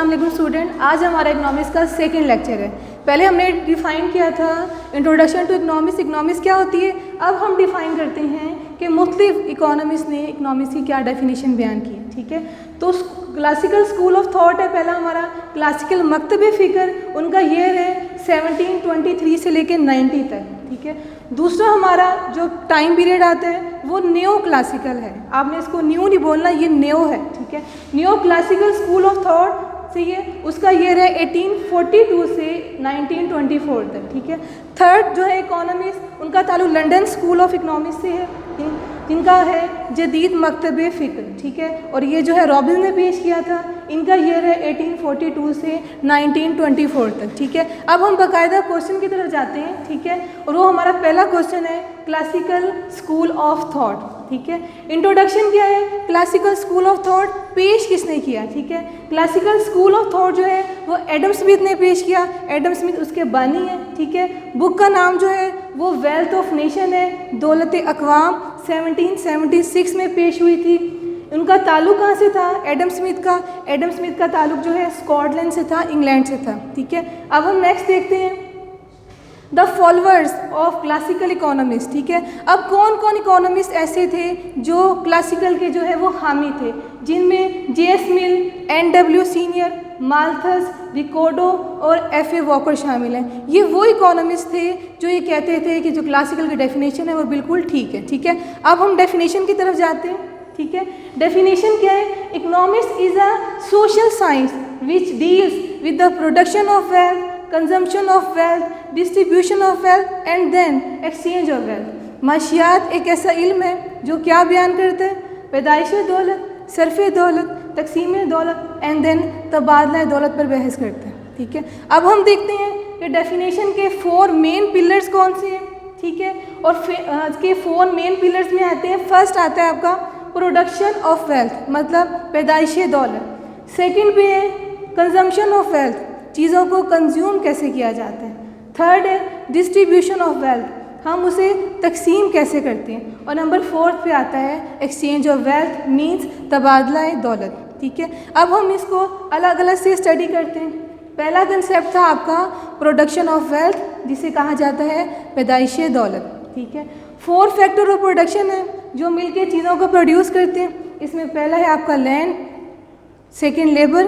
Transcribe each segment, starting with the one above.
अस्सलाम वालेकुम स्टूडेंट। आज हमारा इकनॉमिक्स का सेकंड लेक्चर है। पहले हमने डिफ़ाइन किया था इंट्रोडक्शन टू इकनॉमिक्स, इकनॉमिक्स क्या होती है। अब हम डिफ़ाइन करते हैं कि मुख्तलिफ इकोनॉमिस्ट ने इकनॉमिक्स की क्या डेफिनेशन बयान की है। ठीक है, तो क्लासिकल स्कूल ऑफ थॉट है पहला हमारा, क्लासिकल मकतब फ़िक्र, उनका ईयर है 1723 से लेकर 90 तक। ठीक है, दूसरा हमारा जो टाइम पीरियड आता है वो न्यो क्लासिकल है। आपने इसको न्यू नहीं बोलना, ये न्यो है। ठीक है, न्यो क्लासिकल स्कूल ऑफ थॉट से ये उसका ईयर है 1842 से 1924 तक। ठीक है, थर्ड जो है इकोनॉमिस्ट, उनका ताल्लुक लंदन स्कूल ऑफ इकोनॉमिक्स से है, जिनका है जदीद मकतब फ़िक्र। ठीक है, और ये जो है रॉबिन ने पेश किया था, इनका ईयर है 1842 से 1924 तक। ठीक है, अब हम बाकायदा क्वेश्चन की तरफ जाते हैं। ठीक है, और वो हमारा पहला क्वेश्चन है क्लासिकल स्कूल ऑफ थॉट। ठीक है, इंट्रोडक्शन क्या है, क्लासिकल स्कूल ऑफ थॉट पेश किसने किया। ठीक है, क्लासिकल स्कूल ऑफ थॉट जो है वो एडम स्मिथ ने पेश किया। एडम स्मिथ उसके बानी है। ठीक है, बुक का नाम जो है वो वेल्थ ऑफ नेशन है, दौलत अक़वाम 1776 में पेश हुई थी। उनका ताल्लुक कहाँ से था एडम स्मिथ का? एडम स्मिथ का ताल्लुक जो है स्कॉटलैंड से था, इंग्लैंड से था। ठीक है, अब हम नेक्स्ट देखते हैं the followers of classical economist. ठीक है, अब कौन कौन इकोनॉमिस्ट ऐसे थे जो क्लासिकल के जो है वो हामी थे, जिनमें J.S. मिल, N.W. सीनियर, माल्थस, रिकॉर्डो और F.A. वॉकर शामिल हैं। ये वो इकोनॉमिस्ट थे जो ये कहते थे कि जो क्लासिकल की डेफिनेशन है वो बिल्कुल ठीक है। ठीक है, अब हम डेफिनेशन की तरफ जाते हैं। ठीक है, डेफिनेशन क्या है? Economics is a social science which deals with the production of wealth, consumption of wealth, distribution of wealth and then exchange of wealth. माशियात एक ऐसा इल्म है जो क्या बयान करता है? पैदाइश दौलत, सर्फ दौलत, तकसीम दौलत एंड देन तबादला दौलत पर बहस करते हैं। ठीक है, अब हम देखते हैं कि डेफिनेशन के 4 मेन पिलर्स कौन से हैं। ठीक है, और के 4 मेन पिलर्स में आते हैं, फर्स्ट आता है आपका प्रोडक्शन ऑफ वेल्थ, मतलब पैदाइश दौलत। सेकंड पे है कंजम्पशन ऑफ वेल्थ, चीज़ों को कंज्यूम कैसे किया जाता है। थर्ड है डिस्ट्रीब्यूशन ऑफ वेल्थ, हम उसे तकसीम कैसे करते हैं। और नंबर 4 पे आता है एक्सचेंज ऑफ वेल्थ मीन्स तबादला दौलत। ठीक है, अब हम इसको अलग अलग से स्टडी करते हैं। पहला कंसेप्ट था आपका प्रोडक्शन ऑफ वेल्थ, जिसे कहा जाता है पैदाइश दौलत। ठीक है, 4 फैक्टर ऑफ प्रोडक्शन है जो मिलकर चीज़ों को प्रोड्यूस करते हैं। इसमें पहला है आपका land, second labour,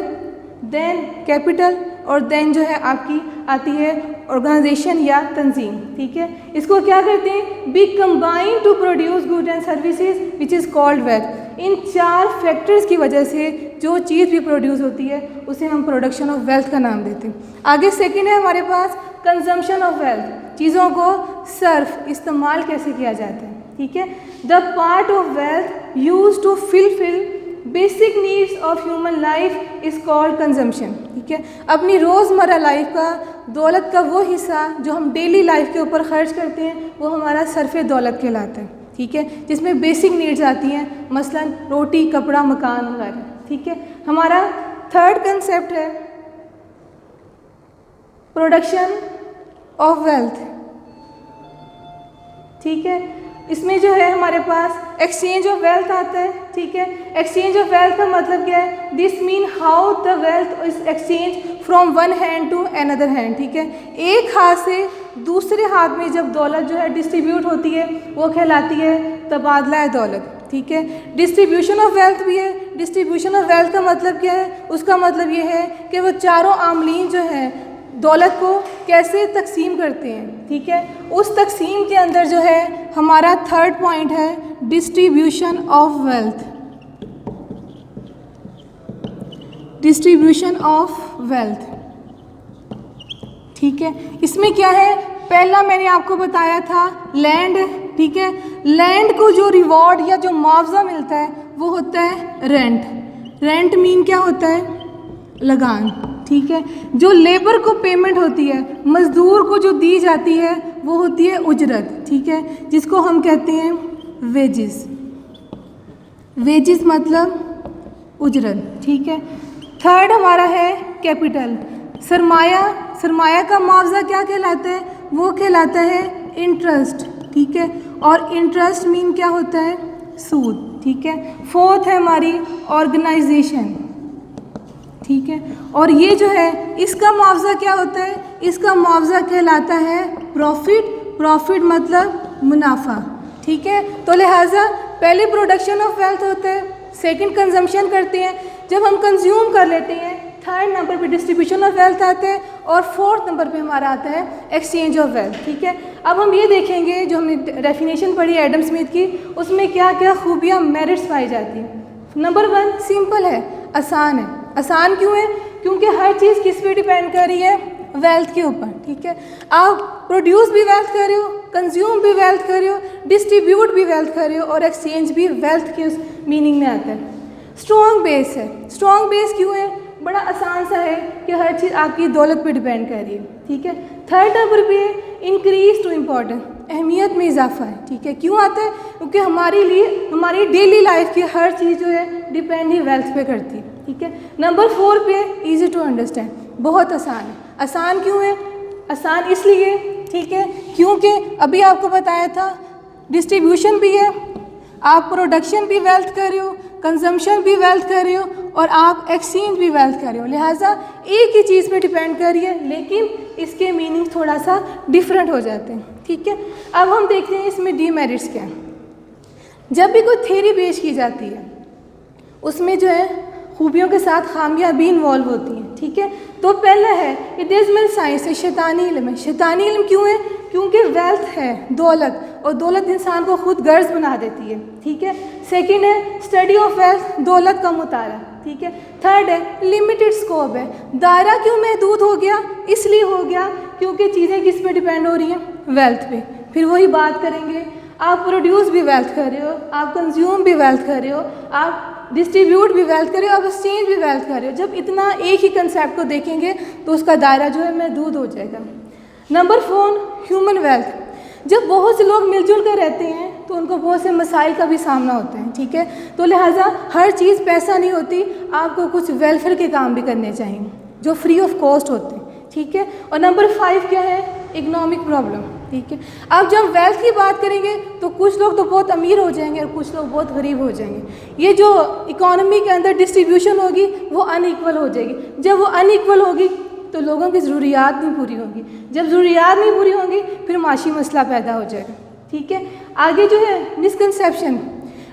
then capital और देन जो है आपकी आती है ऑर्गेनाइजेशन या तंजीम। ठीक है, इसको क्या करते हैं? Be combine to produce goods and services which is called wealth. इन 4 फैक्टर्स की वजह से जो चीज़ भी प्रोड्यूस होती है उसे हम प्रोडक्शन ऑफ वेल्थ का नाम देते हैं। आगे सेकेंड है हमारे पास कंजम्पशन ऑफ वेल्थ, चीज़ों को सर्फ इस्तेमाल कैसे किया जाता है। ठीक है, the part of wealth use to fulfil basic needs of human life is called consumption. ठीक है, अपनी रोज़मर्रा लाइफ का दौलत का वो हिस्सा जो हम डेली लाइफ के ऊपर खर्च करते हैं वो हमारा सर्फ दौलत कहलाता है। ठीक है, जिसमें बेसिक नीड्स आती हैं, मसलन रोटी, कपड़ा, मकान वगैरह। ठीक है, हमारा थर्ड कंसेप्ट है प्रोडक्शन ऑफ वेल्थ। ठीक है, इसमें जो है हमारे पास एक्सचेंज ऑफ वेल्थ आता है। ठीक है, एक्सचेंज ऑफ वेल्थ का मतलब क्या है? This mean how the wealth is exchange from one hand to another hand. ठीक है, एक हाथ से दूसरे हाथ में जब दौलत जो है डिस्ट्रीब्यूट होती है वो कहलाती है तबादला दौलत। ठीक है, डिस्ट्रीब्यूशन ऑफ वेल्थ भी है। डिस्ट्रीब्यूशन ऑफ वेल्थ का मतलब क्या है? उसका मतलब ये है कि वो चारों आमलीन जो है दौलत को कैसे तकसीम करते हैं। ठीक है, उस तकसीम के अंदर जो है हमारा थर्ड पॉइंट है distribution of wealth. Distribution of wealth. ठीक है, इसमें क्या है? पहला मैंने आपको बताया था लैंड। ठीक है, लैंड को जो रिवॉर्ड या जो मुआवजा मिलता है वो होता है रेंट। रेंट मीन क्या होता है? लगान। ठीक है, जो लेबर को पेमेंट होती है, मज़दूर को जो दी जाती है वो होती है उजरत। ठीक है, जिसको हम कहते हैं वेजिस। वेजिस मतलब उजरत। ठीक है, थर्ड हमारा है कैपिटल, सरमाया। सरमाया का मुआवजा क्या कहलाता है? वो कहलाता है इंटरेस्ट। ठीक है, और इंटरेस्ट मीन क्या होता है? सूद। ठीक है, फोर्थ है हमारी ऑर्गेनाइजेशन। ठीक है। और ये जो है इसका मुआवजा क्या होता है, इसका मुआवजा कहलाता है प्रॉफिट। प्रॉफिट मतलब मुनाफा, ठीक है। तो लिहाजा पहले प्रोडक्शन ऑफ वेल्थ होता है, सेकंड कंजम्पशन करते हैं, जब हम कंज्यूम कर लेते हैं थर्ड नंबर पे डिस्ट्रीब्यूशन ऑफ वेल्थ आता है और फोर्थ नंबर पे हमारा आता है एक्सचेंज ऑफ वेल्थ, ठीक है। अब हम ये देखेंगे जो हमने डेफिनेशन पढ़ी एडम स्मिथ की, उसमें क्या क्या खूबियाँ मेरिट्स पाई जाती हैं। नंबर 1 सिंपल है, आसान है। आसान क्यों है? क्योंकि हर चीज़ किस पे डिपेंड कर रही है, वेल्थ के ऊपर, ठीक है। आप प्रोड्यूस भी वेल्थ कर रहे हो, कंज्यूम भी वेल्थ कर रहे हो, डिस्ट्रीब्यूट भी वेल्थ कर रहे हो और एक्सचेंज भी वेल्थ के उस मीनिंग में आता है। स्ट्रॉन्ग बेस है। स्ट्रॉन्ग बेस क्यों है? बड़ा आसान सा है कि हर चीज़ आपकी दौलत पे डिपेंड कर रही है, ठीक है। थर्ड नंबर पे इंक्रीज टू इम्पोर्टेंट, अहमियत में इजाफा है, ठीक है। क्यों आता है? क्योंकि हमारे लिए हमारी डेली लाइफ की हर चीज़ जो है डिपेंड ही वेल्थ पे करती है, ठीक है। नंबर 4 पे इजी टू अंडरस्टैंड, बहुत आसान है। आसान क्यों है? आसान इसलिए, ठीक है, क्योंकि अभी आपको बताया था डिस्ट्रीब्यूशन भी है, आप प्रोडक्शन भी वेल्थ कर रहे हो, कंजम्पशन भी वेल्थ कर रहे हो और आप एक्सचेंज भी वेल्थ कर रहे हो। लिहाजा एक ही चीज़ पे डिपेंड कर रही है, लेकिन इसके मीनिंग थोड़ा सा डिफरेंट हो जाते हैं, ठीक है। अब हम देखते हैं इसमें डीमेरिट्स क्या हैं। जब भी कोई थ्योरी पेश की जाती है उसमें जो है खूबियों के साथ खामियां भी इन्वॉल्व होती हैं, ठीक है। तो पहला है ये डिज़मल साइंस है, शैतानी इल्म है। शैतानी इल्म क्यों है? क्योंकि वेल्थ है, दौलत, और दौलत इंसान को खुद गर्ज बना देती है, ठीक है। सेकंड है स्टडी ऑफ वेल्थ, दौलत का मुताला, ठीक है। थर्ड है लिमिटेड स्कोप है, दायरा क्यों महदूद हो गया? इसलिए हो गया क्योंकि चीज़ें किस पे डिपेंड हो रही हैं, वेल्थ पे। फिर वही बात करेंगे, आप प्रोड्यूस भी वेल्थ कर रहे हो, आप कंज्यूम भी वेल्थ कर रहे हो, आप डिस्ट्रीब्यूट भी वेल्थ कर रहे हो, आप एक्सचेंज भी वेल्थ कर रहे हो। जब इतना एक ही कंसेप्ट को देखेंगे तो उसका दायरा जो है महदूद हो जाएगा। Number 4 human wealth. जब बहुत से लोग मिलजुल कर रहते हैं तो उनको बहुत से मसाइल का भी सामना होता है, ठीक है। तो लिहाजा हर चीज़ पैसा नहीं होती, आपको कुछ वेलफेयर के काम भी करने चाहिए जो फ्री ऑफ कॉस्ट होते हैं, ठीक है। और नंबर 5 क्या है? इकोनॉमिक प्रॉब्लम, ठीक है। अब जब वेल्थ की बात करेंगे तो कुछ लोग तो बहुत अमीर हो जाएंगे और कुछ लोग बहुत गरीब हो जाएंगे। ये जो इकोनॉमी के अंदर डिस्ट्रीब्यूशन होगी वो अनइक्वल हो जाएगी। जब वो अनइक्वल होगी तो लोगों की ज़रूरियात नहीं पूरी होगी, जब ज़रूरियात नहीं पूरी होंगी फिर माशी मसला पैदा हो जाएगा, ठीक है। आगे जो है मिसकंसेप्शन,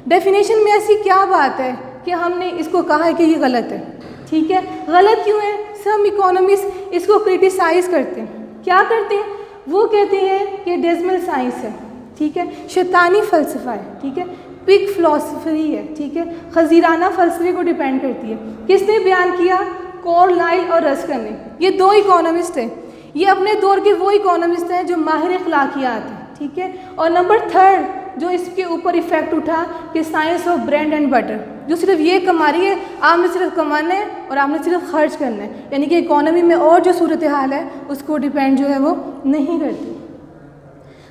डेफिनेशन में ऐसी क्या बात है कि हमने इसको कहा है कि ये गलत है, ठीक है। गलत क्यों है? सब इकोनॉमिस्ट इसको क्रिटिसाइज़ करते हैं। क्या करते हैं? वो कहते हैं कि डिज़मल साइंस है, ठीक है, शैतानी फ़लसफ़ा है, ठीक है, पिग फिलॉसफी है, ठीक है, खजीराना फ़लसफ़े को डिपेंड करती है। किसने बयान किया? कार्लाइल और रस्किन ने। ये 2 इकोनॉमिस्ट हैं, ये अपने दौर के वो इकोनॉमिस्ट हैं जो माहिर अखलाकियात हैं, ठीक है। और नंबर 3 जो इसके ऊपर इफ़ेक्ट उठा कि science of bread and butter, जो सिर्फ ये कमा रही है, आपने सिर्फ कमाना है और आपने सिर्फ खर्च करना है, यानी कि इकोनॉमी में और जो सूरत हाल है उसको डिपेंड जो है वो नहीं करती।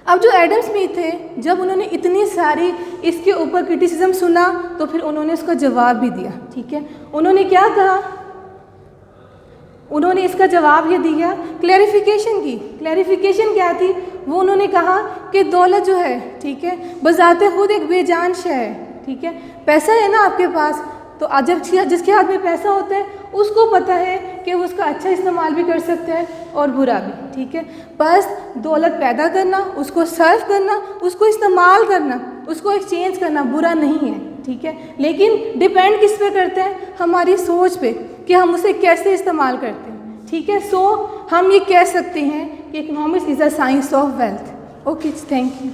अब जो एडम स्मिथ थे, जब उन्होंने इतनी सारी इसके ऊपर क्रिटिसिज्म सुना तो फिर उन्होंने उसका जवाब भी दिया, ठीक है। उन्होंने क्या कहा? उन्होंने इसका जवाब ये दिया, क्लैरिफिकेशन की। क्लैरिफिकेशन क्या थी? वो उन्होंने कहा कि दौलत जो है, ठीक है, बज़ाते खुद एक बेजान शय है, ठीक है। पैसा है ना आपके पास, तो जब जिसके हाथ में पैसा होता है उसको पता है कि वो उसका अच्छा इस्तेमाल भी कर सकता है और बुरा भी, ठीक है। बस दौलत पैदा करना, उसको सर्व करना, उसको इस्तेमाल करना, उसको एक्सचेंज करना बुरा नहीं है, ठीक है। लेकिन डिपेंड किस पे करता है? हमारी सोच पे कि हम उसे कैसे इस्तेमाल करते हैं, ठीक है। सो हम ये कह सकते हैं कि economics is a science of wealth. Okay, thank you.